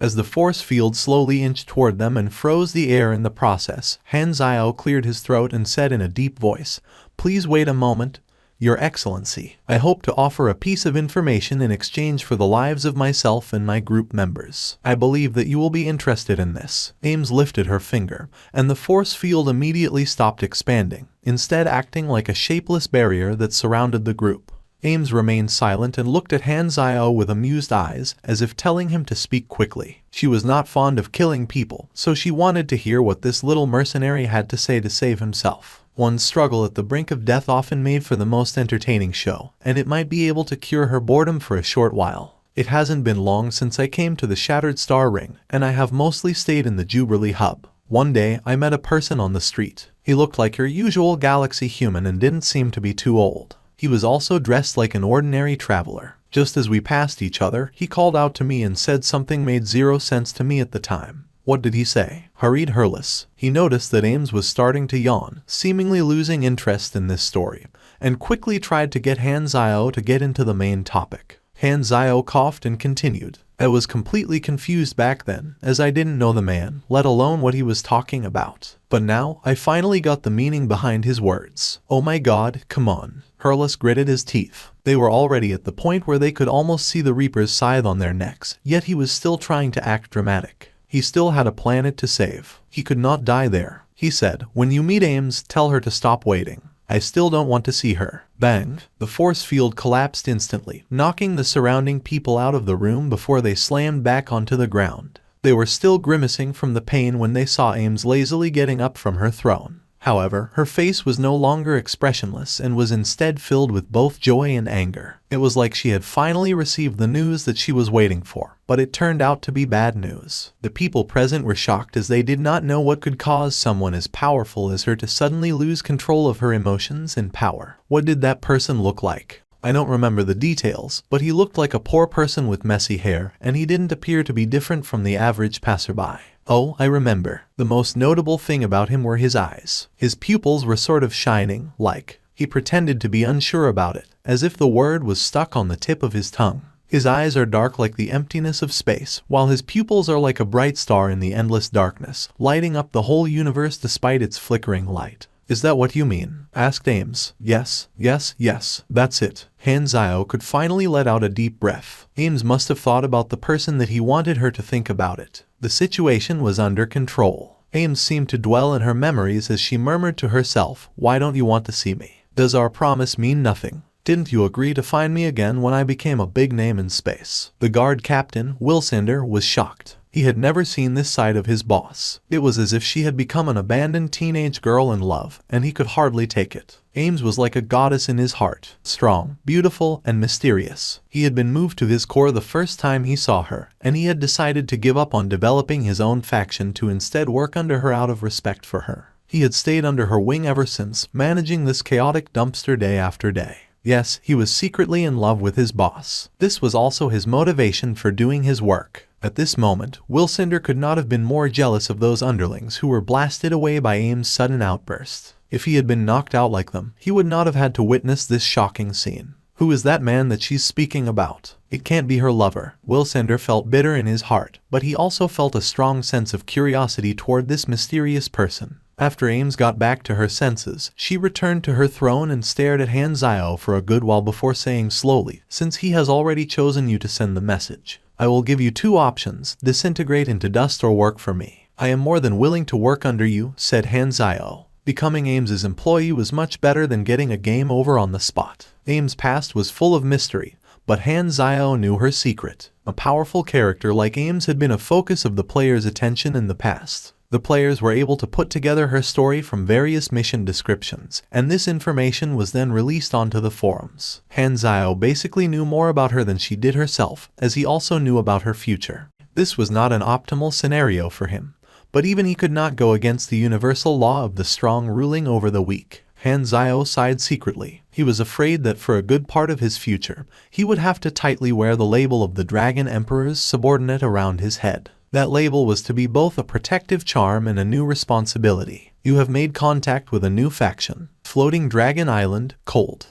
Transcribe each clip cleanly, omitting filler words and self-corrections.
As the force field slowly inched toward them and froze the air in the process, Han Xiao cleared his throat and said in a deep voice, "Please wait a moment. Your Excellency, I hope to offer a piece of information in exchange for the lives of myself and my group members. I believe that you will be interested in this." Ames lifted her finger, and the force field immediately stopped expanding, instead acting like a shapeless barrier that surrounded the group. Ames remained silent and looked at Han Xiao with amused eyes, as if telling him to speak quickly. She was not fond of killing people, so she wanted to hear what this little mercenary had to say to save himself. One's struggle at the brink of death often made for the most entertaining show, and it might be able to cure her boredom for a short while. It hasn't been long since I came to the Shattered Star Ring, and I have mostly stayed in the Jubilee Hub. One day, I met a person on the street. He looked like your usual galaxy human and didn't seem to be too old. He was also dressed like an ordinary traveler. Just as we passed each other, he called out to me and said something made zero sense to me at the time. What did he say? Hurried Hurless. He noticed that Ames was starting to yawn, seemingly losing interest in this story, and quickly tried to get Han Xiao to get into the main topic. Han Xiao coughed and continued. I was completely confused back then, as I didn't know the man, let alone what he was talking about. But now, I finally got the meaning behind his words. Oh my god, come on. Hurless gritted his teeth. They were already at the point where they could almost see the Reaper's scythe on their necks, yet he was still trying to act dramatic. He still had a planet to save. He could not die there. He said, "When you meet Ames, tell her to stop waiting. I still don't want to see her." Bang! The force field collapsed instantly, knocking the surrounding people out of the room before they slammed back onto the ground. They were still grimacing from the pain when they saw Ames lazily getting up from her throne. However, her face was no longer expressionless and was instead filled with both joy and anger. It was like she had finally received the news that she was waiting for, but it turned out to be bad news. The people present were shocked as they did not know what could cause someone as powerful as her to suddenly lose control of her emotions and power. What did that person look like? I don't remember the details, but he looked like a poor person with messy hair, and he didn't appear to be different from the average passerby. Oh, I remember. The most notable thing about him were his eyes. His pupils were sort of shining, like he pretended to be unsure about it, as if the word was stuck on the tip of his tongue. His eyes are dark like the emptiness of space, while his pupils are like a bright star in the endless darkness, lighting up the whole universe despite its flickering light. Is that what you mean? Asked Ames. Yes, that's it. Han Xiao could finally let out a deep breath. Ames must have thought about the person that he wanted her to think about it. The situation was under control. Ames seemed to dwell in her memories as she murmured to herself, "Why don't you want to see me? Does our promise mean nothing? Didn't you agree to find me again when I became a big name in space?" The guard captain, Wilsander, was shocked. He had never seen this side of his boss. It was as if she had become an abandoned teenage girl in love, and he could hardly take it. Ames was like a goddess in his heart, strong, beautiful, and mysterious. He had been moved to his core the first time he saw her, and he had decided to give up on developing his own faction to instead work under her out of respect for her. He had stayed under her wing ever since, managing this chaotic dumpster day after day. Yes, he was secretly in love with his boss. This was also his motivation for doing his work. At this moment, Wilsander could not have been more jealous of those underlings who were blasted away by Ames' sudden outburst. If he had been knocked out like them, he would not have had to witness this shocking scene. Who is that man that she's speaking about? It can't be her lover. Wilsander felt bitter in his heart, but he also felt a strong sense of curiosity toward this mysterious person. After Ames got back to her senses, she returned to her throne and stared at Han Xiao for a good while before saying slowly, "Since he has already chosen you to send the message, I will give you two options: disintegrate into dust or work for me." "I am more than willing to work under you," said Han Xiao. Becoming Ames's employee was much better than getting a game over on the spot. Ames' past was full of mystery, but Han Xiao knew her secret. A powerful character like Ames had been a focus of the players' attention in the past. The players were able to put together her story from various mission descriptions, and this information was then released onto the forums. Han Xiao basically knew more about her than she did herself, as he also knew about her future. This was not an optimal scenario for him, but even he could not go against the universal law of the strong ruling over the weak. Han Xiao sighed secretly. He was afraid that for a good part of his future, he would have to tightly wear the label of the Dragon Emperor's subordinate around his head. That label was to be both a protective charm and a new responsibility. You have made contact with a new faction. Floating Dragon Island, cold.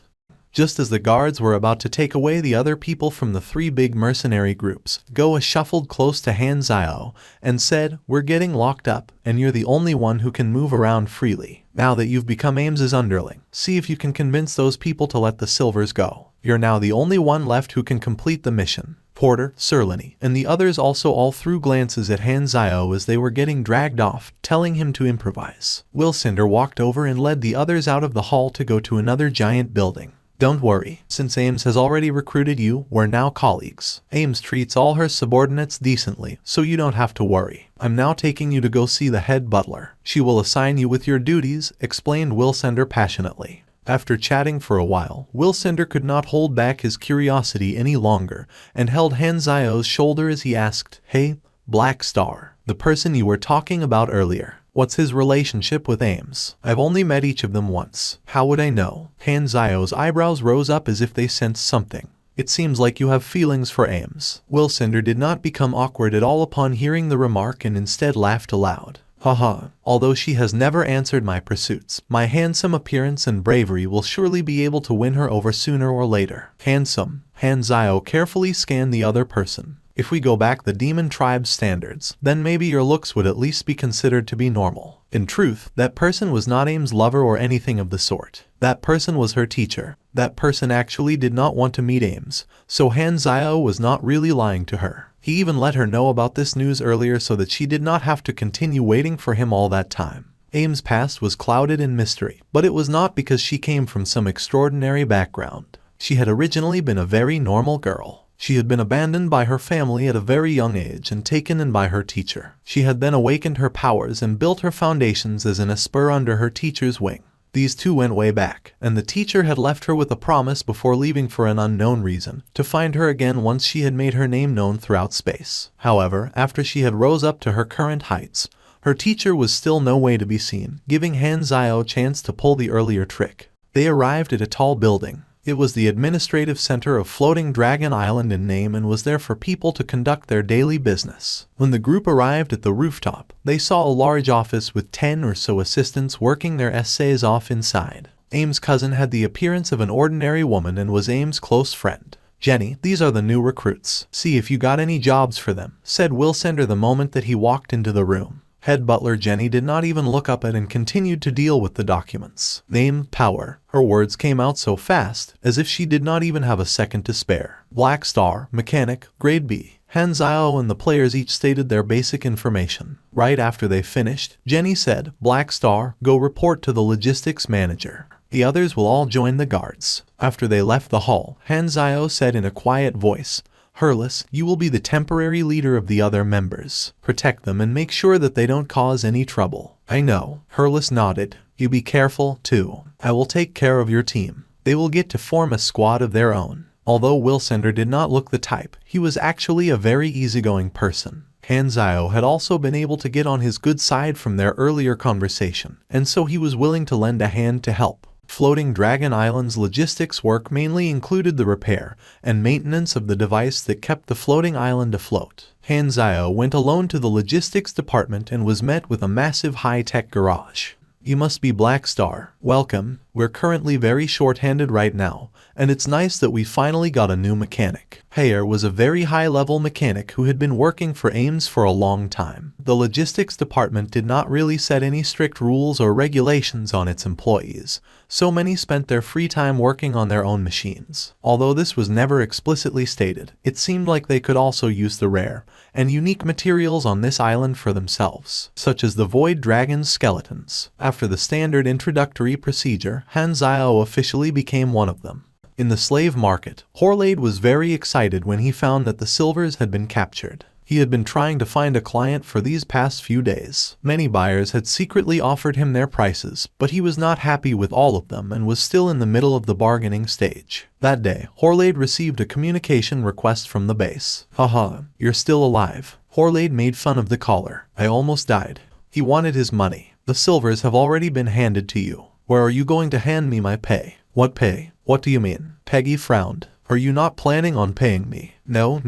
Just as the guards were about to take away the other people from the 3 big mercenary groups, Goa shuffled close to Han Xiao and said, "We're getting locked up, and you're the only one who can move around freely. Now that you've become Ames's underling, see if you can convince those people to let the silvers go. You're now the only one left who can complete the mission." Porter, Surlini, and the others also all threw glances at Han Xiao as they were getting dragged off, telling him to improvise. Wilcinder walked over and led the others out of the hall to go to another giant building. "Don't worry, since Ames has already recruited you, we're now colleagues. Ames treats all her subordinates decently, so you don't have to worry. I'm now taking you to go see the head butler. She will assign you with your duties," explained Wilcinder passionately. After chatting for a while, Wilcinder could not hold back his curiosity any longer and held Han Xiao's shoulder as he asked, "Hey, Black Star, the person you were talking about earlier, what's his relationship with Ames? I've only met each of them once. How would I know?" Han Xiao's eyebrows rose up as if they sensed something. "It seems like you have feelings for Ames." Wilcinder did not become awkward at all upon hearing the remark and instead laughed aloud. "Haha, although she has never answered my pursuits, my handsome appearance and bravery will surely be able to win her over sooner or later." Handsome. Han Xiao carefully scanned the other person. "If we go back the demon tribe's standards, then maybe your looks would at least be considered to be normal." In truth, that person was not Ames' lover or anything of the sort. That person was her teacher. That person actually did not want to meet Ames, so Han Xiao was not really lying to her. He even let her know about this news earlier so that she did not have to continue waiting for him all that time. Ames' past was clouded in mystery, but it was not because she came from some extraordinary background. She had originally been a very normal girl. She had been abandoned by her family at a very young age and taken in by her teacher. She had then awakened her powers and built her foundations as an esper under her teacher's wing. These two went way back, and the teacher had left her with a promise before leaving for an unknown reason, to find her again once she had made her name known throughout space. However, after she had rose up to her current heights, her teacher was still no way to be seen, giving Han Xiao a chance to pull the earlier trick. They arrived at a tall building. It was the administrative center of Floating Dragon Island in name and was there for people to conduct their daily business. When the group arrived at the rooftop, they saw a large office with 10 or so assistants working their essays off inside. Ames' cousin had the appearance of an ordinary woman and was Ames' close friend. "Jenny, these are the new recruits. See if you got any jobs for them," said Wilcinder the moment that he walked into the room. Head butler Jenny did not even look up at and continued to deal with the documents. Name, power. Her words came out so fast, as if she did not even have a second to spare. Black Star, mechanic, grade B. Han Xiao and the players each stated their basic information. Right after they finished, Jenny said, "Black Star, go report to the logistics manager. The others will all join the guards." After they left the hall, Han Xiao said in a quiet voice, "Hurless, you will be the temporary leader of the other members. Protect them and make sure that they don't cause any trouble." "I know." Hurless nodded. "You be careful, too. I will take care of your team. They will get to form a squad of their own." Although Wilcinder did not look the type, he was actually a very easygoing person. Han Xiao had also been able to get on his good side from their earlier conversation, and so he was willing to lend a hand to help. Floating Dragon Island's logistics work mainly included the repair and maintenance of the device that kept the floating island afloat. Han Xiao went alone to the logistics department and was met with a massive high-tech garage. "You must be Black Star. Welcome. We're currently very short-handed right now, and it's nice that we finally got a new mechanic." Hayer was a very high-level mechanic who had been working for Ames for a long time. The logistics department did not really set any strict rules or regulations on its employees, so many spent their free time working on their own machines. Although this was never explicitly stated, it seemed like they could also use the rare and unique materials on this island for themselves, such as the Void Dragon's skeletons. After the standard introductory procedure, Han Xiao officially became one of them. In the slave market, Horlade was very excited when he found that the silvers had been captured. He had been trying to find a client for these past few days. Many buyers had secretly offered him their prices, but he was not happy with all of them and was still in the middle of the bargaining stage. That day, Horlade received a communication request from the base. "Haha, you're still alive." Horlade made fun of the caller. "I almost died." He wanted his money. "The silvers have already been handed to you. Where are you going to hand me my pay?" "What pay? What do you mean?" Peggy frowned. "Are you not planning on paying me?" No.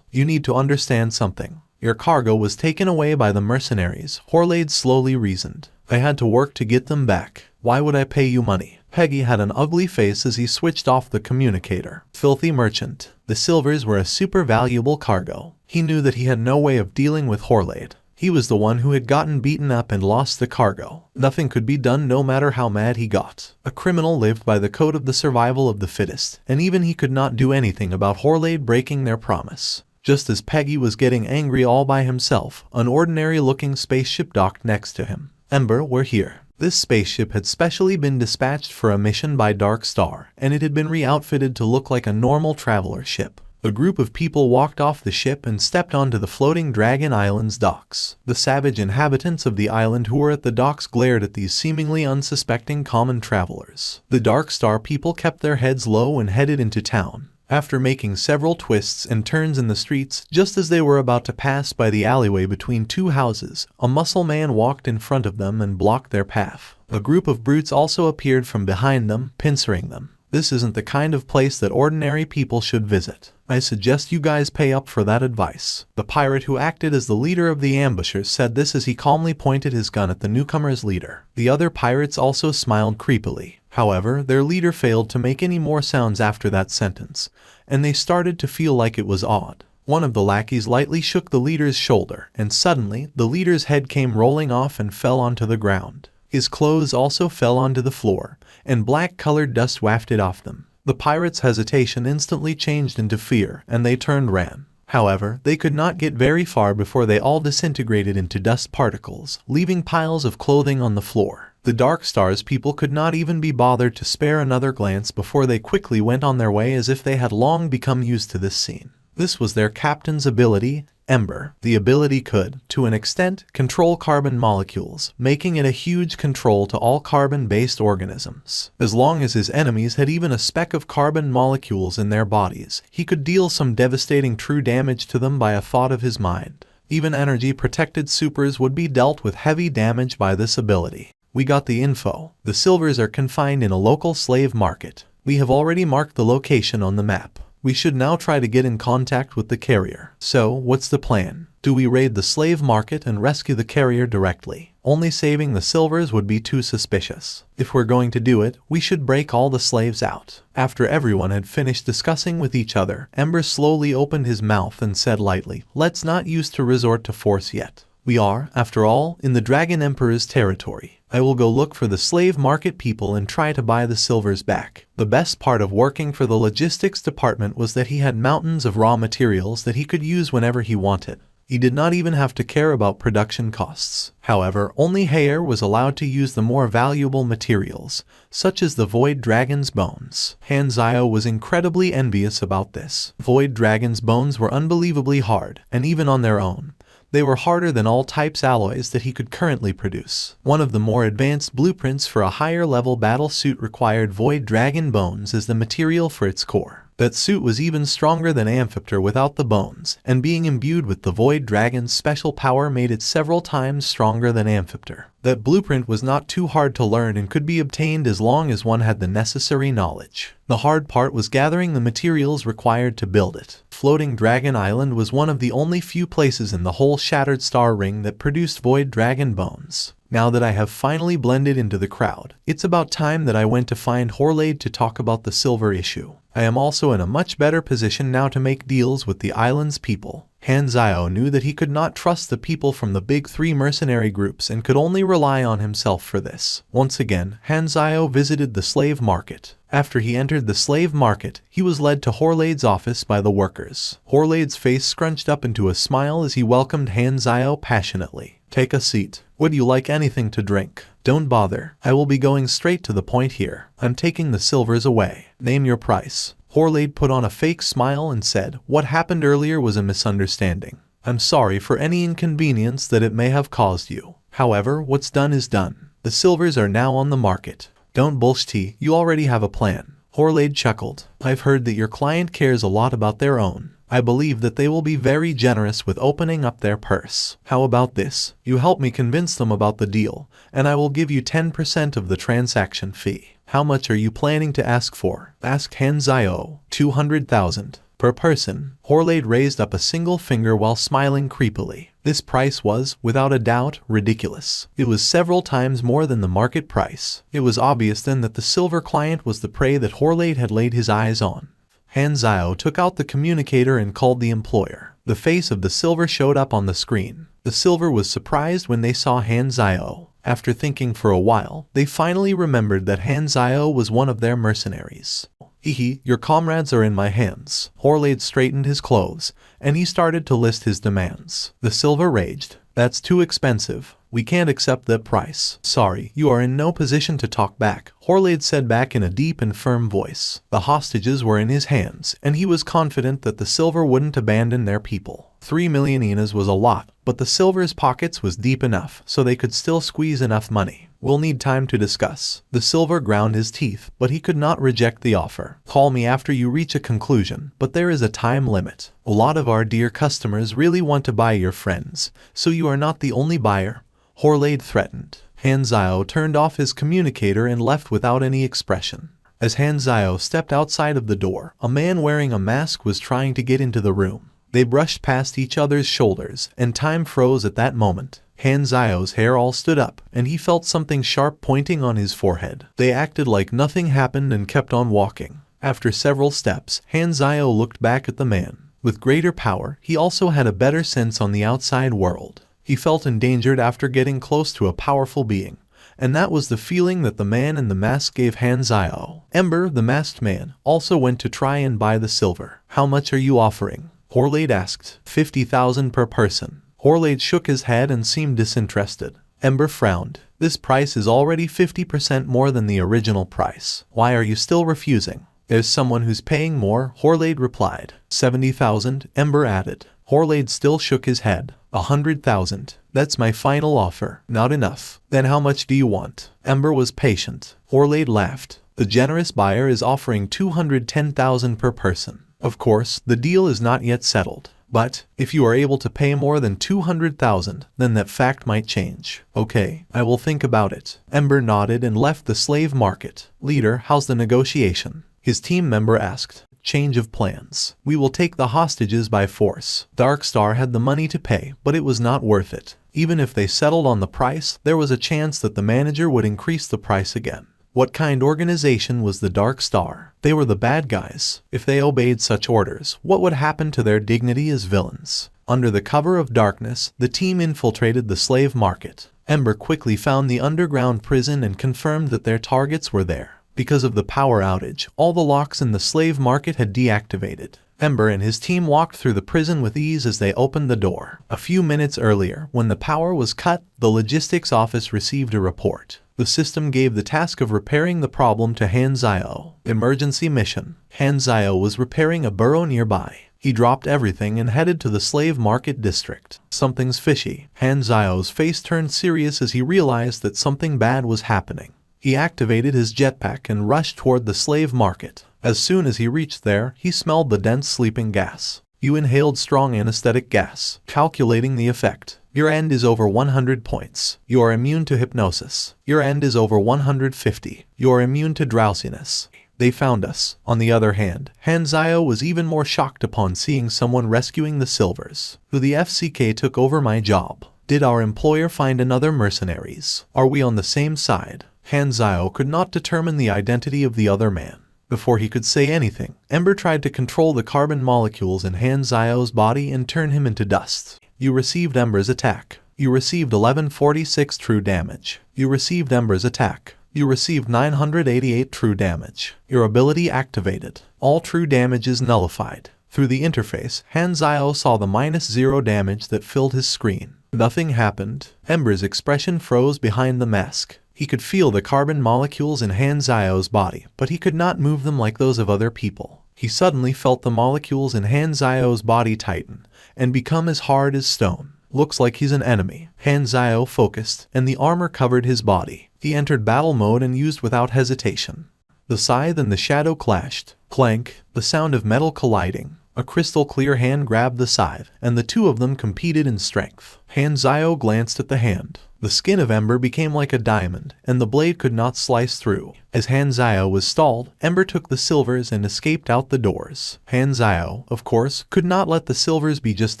You need to understand something. Your cargo was taken away by the mercenaries," Horlade slowly reasoned. "I had to work to get them back." Why would I pay you money? Peggy had an ugly face as he switched off the communicator. Filthy merchant. The silvers were a super valuable cargo. He knew that he had no way of dealing with Horlade. He was the one who had gotten beaten up and lost the cargo. Nothing could be done no matter how mad he got. A criminal lived by the code of the survival of the fittest, and even he could not do anything about Horlade breaking their promise. Just as Peggy was getting angry all by himself, an ordinary-looking spaceship docked next to him. Ember, we're here. This spaceship had specially been dispatched for a mission by Dark Star, and it had been re-outfitted to look like a normal traveler ship. A group of people walked off the ship and stepped onto the floating Dragon Island's docks. The savage inhabitants of the island who were at the docks glared at these seemingly unsuspecting common travelers. The Dark Star people kept their heads low and headed into town. After making several twists and turns in the streets, just as they were about to pass by the alleyway between two houses, a muscle man walked in front of them and blocked their path. A group of brutes also appeared from behind them, pincering them. This isn't the kind of place that ordinary people should visit. I suggest you guys pay up for that advice. The pirate who acted as the leader of the ambushers said this as he calmly pointed his gun at the newcomer's leader. The other pirates also smiled creepily. However, their leader failed to make any more sounds after that sentence, and they started to feel like it was odd. One of the lackeys lightly shook the leader's shoulder, and suddenly, the leader's head came rolling off and fell onto the ground. His clothes also fell onto the floor, and black-colored dust wafted off them. The pirates' hesitation instantly changed into fear, and they ran. However, they could not get very far before they all disintegrated into dust particles, leaving piles of clothing on the floor. The Dark Star's people could not even be bothered to spare another glance before they quickly went on their way as if they had long become used to this scene. This was their captain's ability, Ember. The ability could, to an extent, control carbon molecules, making it a huge control to all carbon-based organisms. As long as his enemies had even a speck of carbon molecules in their bodies, he could deal some devastating true damage to them by a thought of his mind. Even energy-protected supers would be dealt with heavy damage by this ability. We got the info. The silvers are confined in a local slave market. We have already marked the location on the map. We should now try to get in contact with the carrier. So, what's the plan? Do we raid the slave market and rescue the carrier directly? Only saving the silvers would be too suspicious. If we're going to do it, we should break all the slaves out. After everyone had finished discussing with each other, Ember slowly opened his mouth and said lightly, "Let's not use to resort to force yet. We are, after all, in the Dragon Emperor's territory. I will go look for the slave market people and try to buy the silvers back." The best part of working for the logistics department was that he had mountains of raw materials that he could use whenever he wanted. He did not even have to care about production costs. However, only Heyer was allowed to use the more valuable materials, such as the Void Dragon's bones. Xiao was incredibly envious about this. Void Dragon's bones were unbelievably hard, and even on their own, they were harder than all types alloys that he could currently produce. One of the more advanced blueprints for a higher level battle suit required Void Dragon bones as the material for its core. That suit was even stronger than Amphipter without the bones, and being imbued with the Void Dragon's special power made it several times stronger than Amphipter. That blueprint was not too hard to learn and could be obtained as long as one had the necessary knowledge. The hard part was gathering the materials required to build it. Floating Dragon Island was one of the only few places in the whole Shattered Star Ring that produced Void Dragon bones. Now that I have finally blended into the crowd, it's about time that I went to find Horlade to talk about the silver issue. I am also in a much better position now to make deals with the island's people. Xiao knew that he could not trust the people from the big three mercenary groups and could only rely on himself for this. Once again, Xiao visited the slave market. After he entered the slave market, he was led to Horlade's office by the workers. Horlade's face scrunched up into a smile as he welcomed Xiao passionately. "Take a seat. Would you like anything to drink?" "Don't bother. I will be going straight to the point here. I'm taking the silvers away. Name your price." Horlade put on a fake smile and said, "What happened earlier was a misunderstanding. I'm sorry for any inconvenience that it may have caused you. However, what's done is done. The silvers are now on the market." "Don't bullshit, you already have a plan." Horlade chuckled. "I've heard that your client cares a lot about their own. I believe that they will be very generous with opening up their purse. How about this? You help me convince them about the deal, and I will give you 10% of the transaction fee." "How much are you planning to ask for?" asked Xiao. 200,000. per person. Horlade raised up a single finger while smiling creepily. This price was, without a doubt, ridiculous. It was several times more than the market price. It was obvious then that the silver client was the prey that Horlade had laid his eyes on. Xiao took out the communicator and called the employer. The face of the silver showed up on the screen. The silver was surprised when they saw Xiao. After thinking for a while, they finally remembered that Xiao was one of their mercenaries. Hehe, your comrades are in my hands. Horlade straightened his clothes, and he started to list his demands. The silver raged. That's too expensive. We can't accept that price. Sorry, you are in no position to talk back, Horlade said back in a deep and firm voice. The hostages were in his hands, and he was confident that the silver wouldn't abandon their people. 3 million INAs was a lot, but the silver's pockets was deep enough so they could still squeeze enough money. We'll need time to discuss. The silver ground his teeth, but he could not reject the offer. Call me after you reach a conclusion, but there is a time limit. A lot of our dear customers really want to buy your friends, so you are not the only buyer, Horlade threatened. Xiao turned off his communicator and left without any expression. As Xiao stepped outside of the door, a man wearing a mask was trying to get into the room. They brushed past each other's shoulders, and time froze at that moment. Xiao's hair all stood up, and he felt something sharp pointing on his forehead. They acted like nothing happened and kept on walking. After several steps, Xiao looked back at the man. With greater power, he also had a better sense on the outside world. He felt endangered after getting close to a powerful being, and that was the feeling that the man in the mask gave Xiao. Ember, the masked man, also went to try and buy the silver. How much are you offering? Horlade asked. 50,000 per person. Horlade shook his head and seemed disinterested. Ember frowned. This price is already 50% more than the original price. Why are you still refusing? There's someone who's paying more, Horlade replied. 70,000, Ember added. Horlade still shook his head. 100,000. That's my final offer. Not enough. Then how much do you want? Ember was patient. Horlade laughed. The generous buyer is offering 210,000 per person. Of course, the deal is not yet settled. But, if you are able to pay more than 200,000, then that fact might change. Okay, I will think about it. Ember nodded and left the slave market. Leader, how's the negotiation? His team member asked. Change of plans. We will take the hostages by force. Dark Star had the money to pay, but it was not worth it. Even if they settled on the price, there was a chance that the manager would increase the price again. What kind of organization was the Dark Star? They were the bad guys. If they obeyed such orders, what would happen to their dignity as villains? Under the cover of darkness, the team infiltrated the slave market. Ember quickly found the underground prison and confirmed that their targets were there. Because of the power outage, all the locks in the slave market had deactivated. Ember and his team walked through the prison with ease as they opened the door. A few minutes earlier, when the power was cut, the logistics office received a report. The system gave the task of repairing the problem to Xiao. Emergency mission. Xiao was repairing a burrow nearby. He dropped everything and headed to the slave market district. Something's fishy. Xiao's face turned serious as he realized that something bad was happening. He activated his jetpack and rushed toward the slave market. As soon as he reached there, he smelled the dense sleeping gas. You inhaled strong anesthetic gas. Calculating the effect. Your end is over 100 points. You are immune to hypnosis. Your end is over 150. You are immune to drowsiness. They found us. On the other hand, Xiao was even more shocked upon seeing someone rescuing the silvers. Who the FCK took over my job. Did our employer find another mercenaries? Are we on the same side? Xiao could not determine the identity of the other man. Before he could say anything, Ember tried to control the carbon molecules in Xiao's body and turn him into dust. You received Ember's attack. You received 1146 true damage. You received Ember's attack. You received 988 true damage. Your ability activated. All true damage is nullified. Through the interface, Xiao saw the -0 damage that filled his screen. Nothing happened. Ember's expression froze behind the mask. He could feel the carbon molecules in Xiao's body, but he could not move them like those of other people. He suddenly felt the molecules in Xiao's body tighten and become as hard as stone. Looks like he's an enemy. Xiao focused, and the armor covered his body. He entered battle mode and used without hesitation. The scythe and the shadow clashed. Clank, the sound of metal colliding. A crystal-clear hand grabbed the scythe, and the two of them competed in strength. Han Xiao glanced at the hand. The skin of Ember became like a diamond, and the blade could not slice through. As Han Xiao was stalled, Ember took the silvers and escaped out the doors. Han Xiao, of course, could not let the silvers be just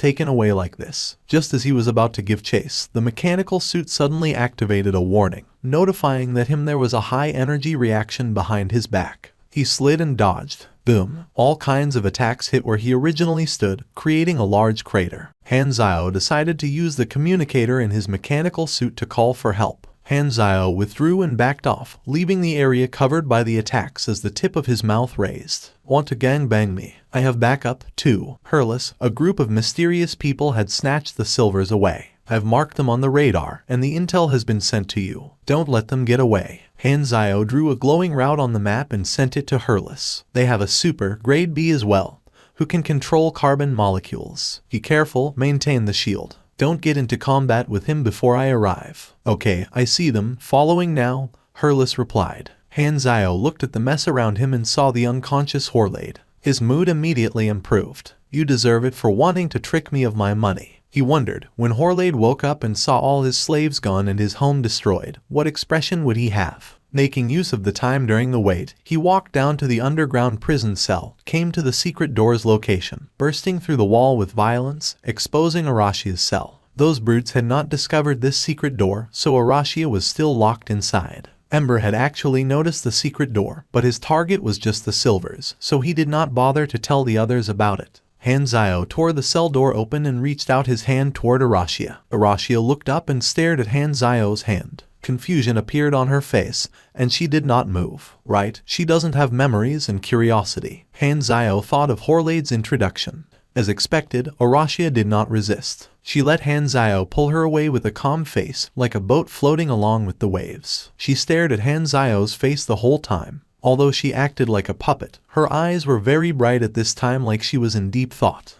taken away like this. Just as he was about to give chase, the mechanical suit suddenly activated a warning, notifying that there was a high-energy reaction behind his back. He slid and dodged. Boom. All kinds of attacks hit where he originally stood, creating a large crater. Han Xiao decided to use the communicator in his mechanical suit to call for help. Han Xiao withdrew and backed off, leaving the area covered by the attacks as the tip of his mouth raised. Want to gangbang me? I have backup, too. Hurless, a group of mysterious people had snatched the silvers away. I've marked them on the radar, and the intel has been sent to you. Don't let them get away. Han Xiao drew a glowing route on the map and sent it to Hurless. They have a super, grade B as well, who can control carbon molecules. Be careful, maintain the shield. Don't get into combat with him before I arrive. Okay, I see them, following now, Hurless replied. Han Xiao looked at the mess around him and saw the unconscious Horlade. His mood immediately improved. You deserve it for wanting to trick me of my money. He wondered, when Horlade woke up and saw all his slaves gone and his home destroyed, what expression would he have? Making use of the time during the wait, he walked down to the underground prison cell, came to the secret door's location, bursting through the wall with violence, exposing Arashia's cell. Those brutes had not discovered this secret door, so Arashia was still locked inside. Ember had actually noticed the secret door, but his target was just the silvers, so he did not bother to tell the others about it. Han Xiao tore the cell door open and reached out his hand toward Arashia. Arashia looked up and stared at Han Xiao's hand. Confusion appeared on her face, and she did not move. Right, she doesn't have memories and curiosity. Han Xiao thought of Horlade's introduction. As expected, Arashia did not resist. She let Han Xiao pull her away with a calm face, like a boat floating along with the waves. She stared at Han Xiao's face the whole time. Although she acted like a puppet, her eyes were very bright at this time, like she was in deep thought.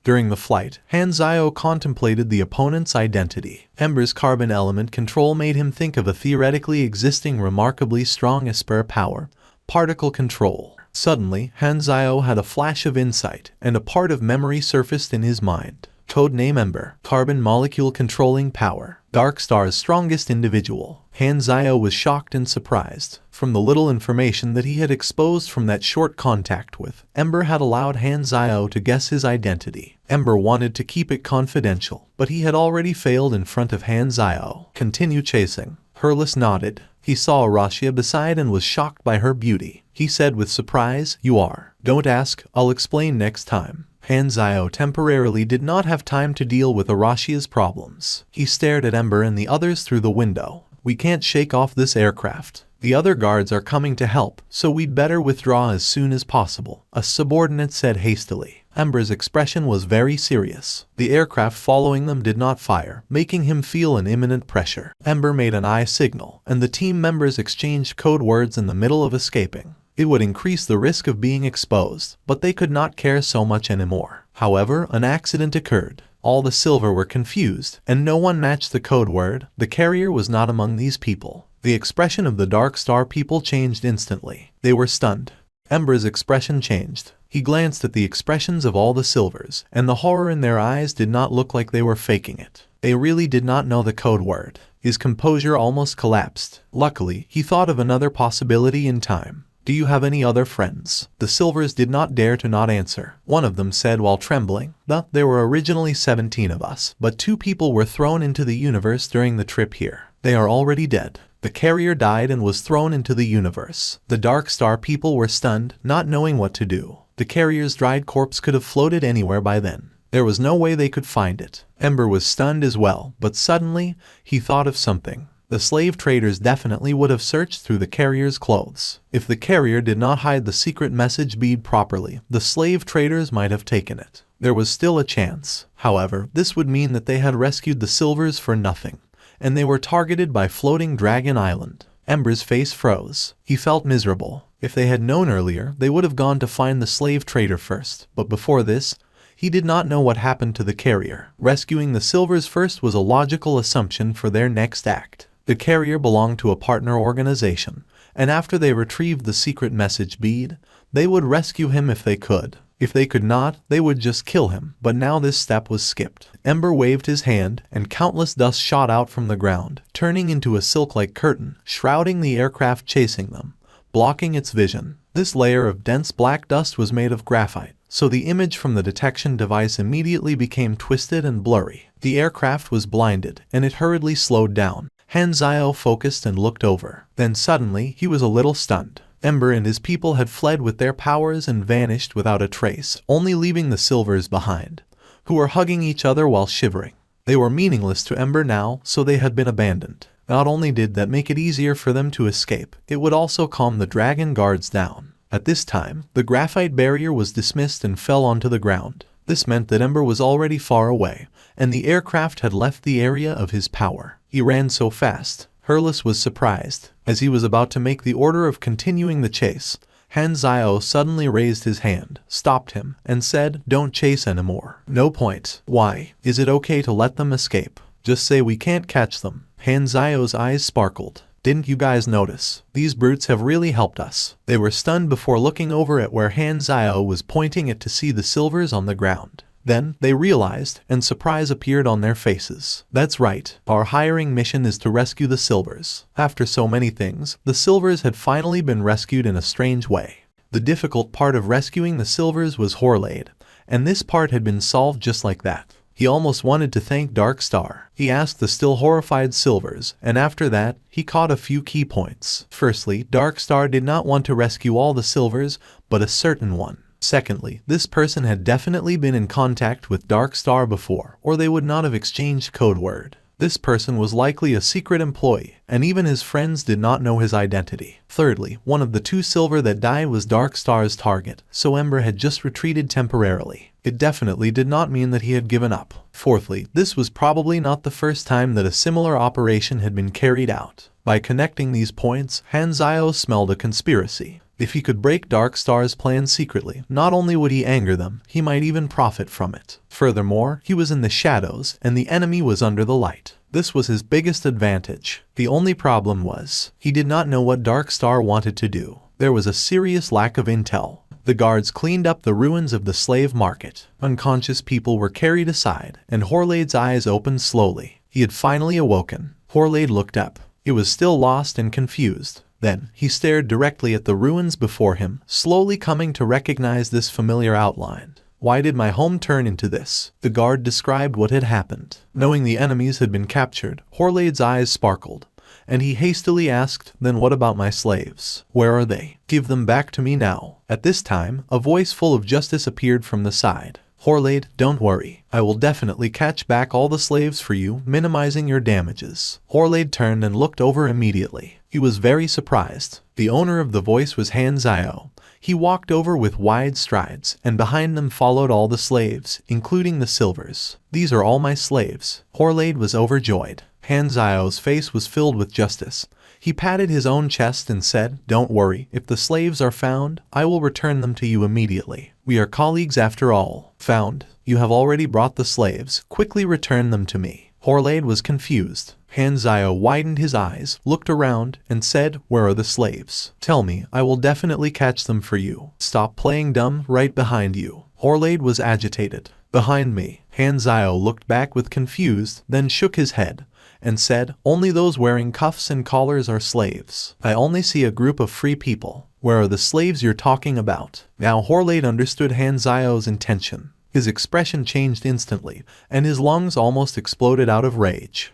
During the flight, Han Xiao contemplated the opponent's identity. Ember's carbon element control made him think of a theoretically existing remarkably strong Esper power, particle control. Suddenly, Han Xiao had a flash of insight, and a part of memory surfaced in his mind. Codename Ember, carbon molecule controlling power, Dark Star's strongest individual. Han Xiao was shocked and surprised. From the little information that he had exposed from that short contact with, Ember had allowed Han Xiao to guess his identity. Ember wanted to keep it confidential, but he had already failed in front of Han Xiao. Continue chasing. Hurless nodded. He saw Arashia beside and was shocked by her beauty. He said with surprise, "You are. Don't ask, I'll explain next time." Han Xiao temporarily did not have time to deal with Arashia's problems. He stared at Ember and the others through the window. We can't shake off this aircraft. The other guards are coming to help, so we'd better withdraw as soon as possible, a subordinate said hastily. Ember's expression was very serious. The aircraft following them did not fire, making him feel an imminent pressure. Ember made an eye signal, and the team members exchanged code words in the middle of escaping. It would increase the risk of being exposed, but they could not care so much anymore. However, an accident occurred. All the silver were confused, and no one matched the code word. The carrier was not among these people. The expression of the Dark Star people changed instantly. They were stunned. Ember's expression changed. He glanced at the expressions of all the silvers, and the horror in their eyes did not look like they were faking it. They really did not know the code word. His composure almost collapsed. Luckily, he thought of another possibility in time. Do you have any other friends? The silvers did not dare to not answer. One of them said while trembling, there were originally 17 of us, but 2 people were thrown into the universe during the trip here. They are already dead. The carrier died and was thrown into the universe. The Dark Star people were stunned, not knowing what to do. The carrier's dried corpse could have floated anywhere by then. There was no way they could find it. Ember was stunned as well, but suddenly, he thought of something. The slave traders definitely would have searched through the carrier's clothes. If the carrier did not hide the secret message bead properly, the slave traders might have taken it. There was still a chance. However, this would mean that they had rescued the silvers for nothing, and they were targeted by floating Dragon Island. Ember's face froze. He felt miserable. If they had known earlier, they would have gone to find the slave trader first, but before this, he did not know what happened to the carrier. Rescuing the silvers first was a logical assumption for their next act. The carrier belonged to a partner organization, and after they retrieved the secret message bead, they would rescue him if they could. If they could not, they would just kill him, but now this step was skipped. Ember waved his hand, and countless dust shot out from the ground, turning into a silk-like curtain, shrouding the aircraft chasing them, blocking its vision. This layer of dense black dust was made of graphite, so the image from the detection device immediately became twisted and blurry. The aircraft was blinded, and it hurriedly slowed down. Xiao focused and looked over. Then suddenly, he was a little stunned. Ember and his people had fled with their powers and vanished without a trace, only leaving the Silvers behind, who were hugging each other while shivering. They were meaningless to Ember now, so they had been abandoned. Not only did that make it easier for them to escape, it would also calm the dragon guards down. At this time, the graphite barrier was dismissed and fell onto the ground. This meant that Ember was already far away, and the aircraft had left the area of his power. He ran so fast. Herles was surprised. As he was about to make the order of continuing the chase, Xiao suddenly raised his hand, stopped him, and said, "Don't chase anymore. No point. Why? Is it okay to let them escape? Just say we can't catch them." Xiao's eyes sparkled. "Didn't you guys notice? These brutes have really helped us." They were stunned before looking over at where Xiao was pointing it to see the Silvers on the ground. Then, they realized, and surprise appeared on their faces. "That's right. Our hiring mission is to rescue the Silvers." After so many things, the Silvers had finally been rescued in a strange way. The difficult part of rescuing the Silvers was Horlade, and this part had been solved just like that. He almost wanted to thank Dark Star. He asked the still horrified Silvers, and after that, he caught a few key points. Firstly, Dark Star did not want to rescue all the Silvers, but a certain one. Secondly, this person had definitely been in contact with Dark Star before, or they would not have exchanged code word. This person was likely a secret employee, and even his friends did not know his identity. Thirdly, one of the two Silver that died was Dark Star's target, so Ember had just retreated temporarily. It definitely did not mean that he had given up. Fourthly, this was probably not the first time that a similar operation had been carried out. By connecting these points, Xiao smelled a conspiracy. If he could break Dark Star's plan secretly, not only would he anger them, he might even profit from it. Furthermore, he was in the shadows, and the enemy was under the light. This was his biggest advantage. The only problem was, he did not know what Dark Star wanted to do. There was a serious lack of intel. The guards cleaned up the ruins of the slave market. Unconscious people were carried aside, and Horlade's eyes opened slowly. He had finally awoken. Horlade looked up. He was still lost and confused. Then, he stared directly at the ruins before him, slowly coming to recognize this familiar outline. "Why did my home turn into this?" The guard described what had happened. Knowing the enemies had been captured, Horlade's eyes sparkled, and he hastily asked, "Then what about my slaves? Where are they? Give them back to me now." At this time, a voice full of justice appeared from the side. "Horlade, don't worry. I will definitely catch back all the slaves for you, minimizing your damages." Horlade turned and looked over immediately. He was very surprised. The owner of the voice was Xiao. He walked over with wide strides, and behind them followed all the slaves, including the Silvers. "These are all my slaves." Horlade was overjoyed. Xiao's face was filled with justice. He patted his own chest and said, "Don't worry, if the slaves are found, I will return them to you immediately. We are colleagues after all." "Found? You have already brought the slaves. Quickly return them to me." Horlade was confused. Xiao widened his eyes, looked around, and said, "Where are the slaves? Tell me, I will definitely catch them for you." "Stop playing dumb, right behind you." Horlade was agitated. "Behind me." Xiao looked back with confused, then shook his head, and said, "Only those wearing cuffs and collars are slaves. I only see a group of free people. Where are the slaves you're talking about?" Now Horlade understood Xiao's intention. His expression changed instantly, and his lungs almost exploded out of rage.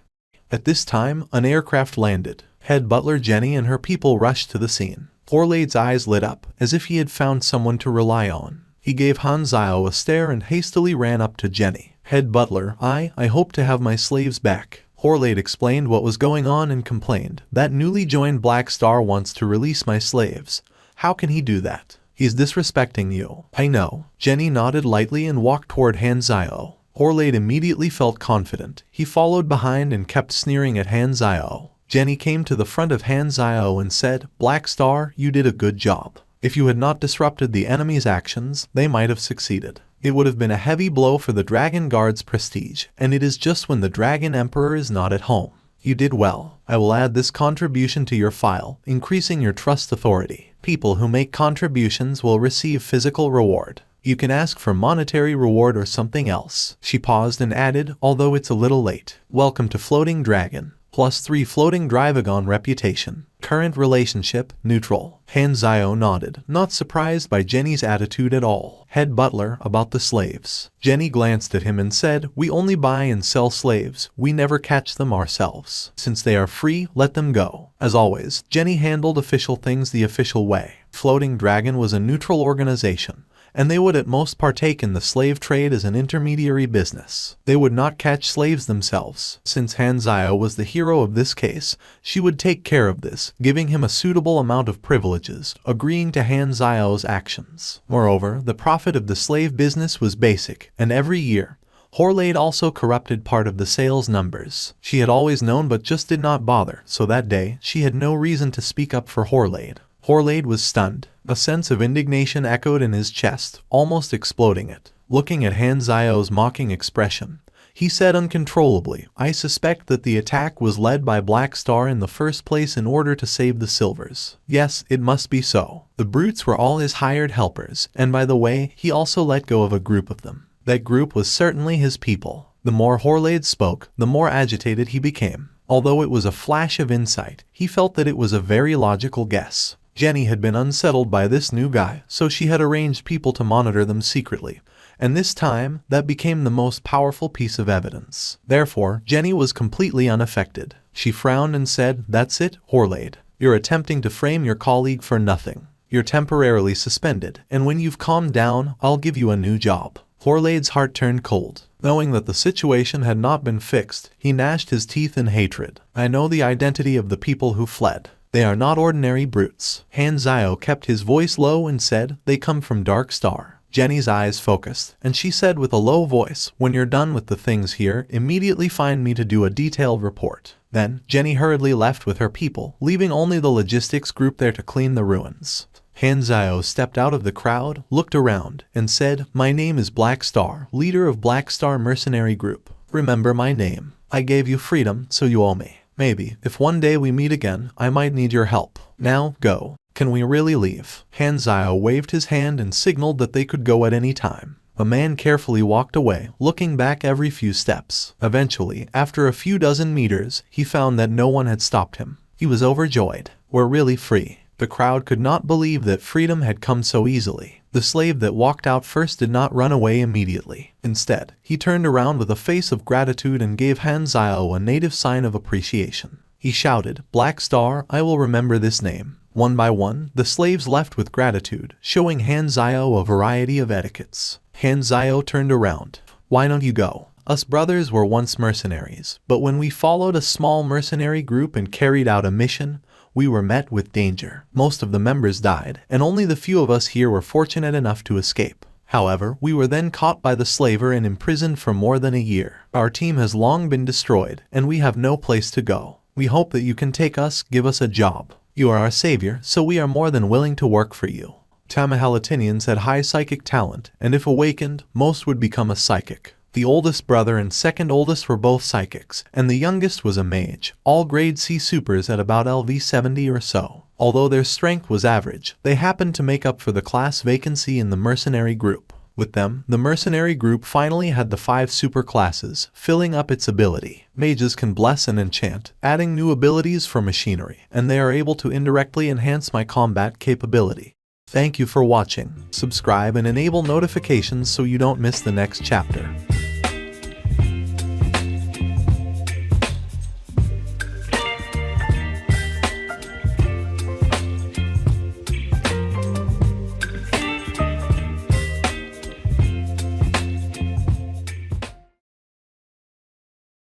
At this time, an aircraft landed. Head butler Jenny and her people rushed to the scene. Horlade's eyes lit up, as if he had found someone to rely on. He gave Xiao a stare and hastily ran up to Jenny. "Head butler, I hope to have my slaves back." Horlade explained what was going on and complained. "That newly joined Black Star wants to release my slaves. How can he do that? He's disrespecting you." "I know." Jenny nodded lightly and walked toward Xiao. Horlade immediately felt confident. He followed behind and kept sneering at Xiao. Jenny came to the front of Xiao and said, "Black Star, you did a good job. If you had not disrupted the enemy's actions, they might have succeeded. It would have been a heavy blow for the Dragon Guard's prestige, and it is just when the Dragon Emperor is not at home. You did well. I will add this contribution to your file, increasing your trust authority. People who make contributions will receive physical reward. You can ask for monetary reward or something else. She paused and added, although it's a little late. Welcome to Floating Dragon. +3 Floating Dragon reputation. Current relationship, neutral. Han Xiao nodded, not surprised by Jenny's attitude at all. Head butler, about the slaves. Jenny glanced at him and said, we only buy and sell slaves, we never catch them ourselves. Since they are free, let them go. As always, Jenny handled official things the official way. Floating Dragon was a neutral organization, and they would at most partake in the slave trade as an intermediary business. They would not catch slaves themselves. Since Han Xiao was the hero of this case, she would take care of this, giving him a suitable amount of privileges, agreeing to Han Xiao's actions. Moreover, the profit of the slave business was basic, and every year, Horlade also corrupted part of the sales numbers. She had always known but just did not bother, so that day, she had no reason to speak up for Horlade. Horlade was stunned. A sense of indignation echoed in his chest, almost exploding it. Looking at Han Xiao's mocking expression, he said uncontrollably, I suspect that the attack was led by Black Star in the first place in order to save the silvers. Yes, it must be so. The brutes were all his hired helpers, and by the way, he also let go of a group of them. That group was certainly his people. The more Horlade spoke, the more agitated he became. Although it was a flash of insight, he felt that it was a very logical guess. Jenny had been unsettled by this new guy, so she had arranged people to monitor them secretly, and this time, that became the most powerful piece of evidence. Therefore, Jenny was completely unaffected. She frowned and said, that's it, Horlade. You're attempting to frame your colleague for nothing. You're temporarily suspended, and when you've calmed down, I'll give you a new job. Horlade's heart turned cold. Knowing that the situation had not been fixed, he gnashed his teeth in hatred. I know the identity of the people who fled. They are not ordinary brutes. Han Xiao kept his voice low and said, they come from Dark Star. Jenny's eyes focused, and she said with a low voice, when you're done with the things here, immediately find me to do a detailed report. Then, Jenny hurriedly left with her people, leaving only the logistics group there to clean the ruins. Han Xiao stepped out of the crowd, looked around, and said, my name is Black Star, leader of Black Star Mercenary Group. Remember my name. I gave you freedom, so you owe me. Maybe, if one day we meet again, I might need your help. Now, go. Can we really leave? Han Xiao waved his hand and signaled that they could go at any time. The man carefully walked away, looking back every few steps. Eventually, after a few dozen meters, he found that no one had stopped him. He was overjoyed. We're really free. The crowd could not believe that freedom had come so easily. The slave that walked out first did not run away immediately. Instead, he turned around with a face of gratitude and gave Han Xiao a native sign of appreciation. He shouted, Black Star, I will remember this name. One by one, the slaves left with gratitude, showing Han Xiao a variety of etiquettes. Han Xiao turned around. Why don't you go? Us brothers were once mercenaries, but when we followed a small mercenary group and carried out a mission, we were met with danger. Most of the members died, and only the few of us here were fortunate enough to escape. However, we were then caught by the slaver and imprisoned for more than a year. Our team has long been destroyed, and we have no place to go. We hope that you can take us, give us a job. You are our savior, so we are more than willing to work for you. Tamahalatinians had high psychic talent, and if awakened, most would become a psychic. The oldest brother and second oldest were both psychics, and the youngest was a mage, all grade C supers at about LV 70 or so. Although their strength was average, they happened to make up for the class vacancy in the mercenary group. With them, the mercenary group finally had the 5 super classes, filling up its ability. Mages can bless and enchant, adding new abilities for machinery, and they are able to indirectly enhance my combat capability. Thank you for watching. Subscribe and enable notifications so you don't miss the next chapter.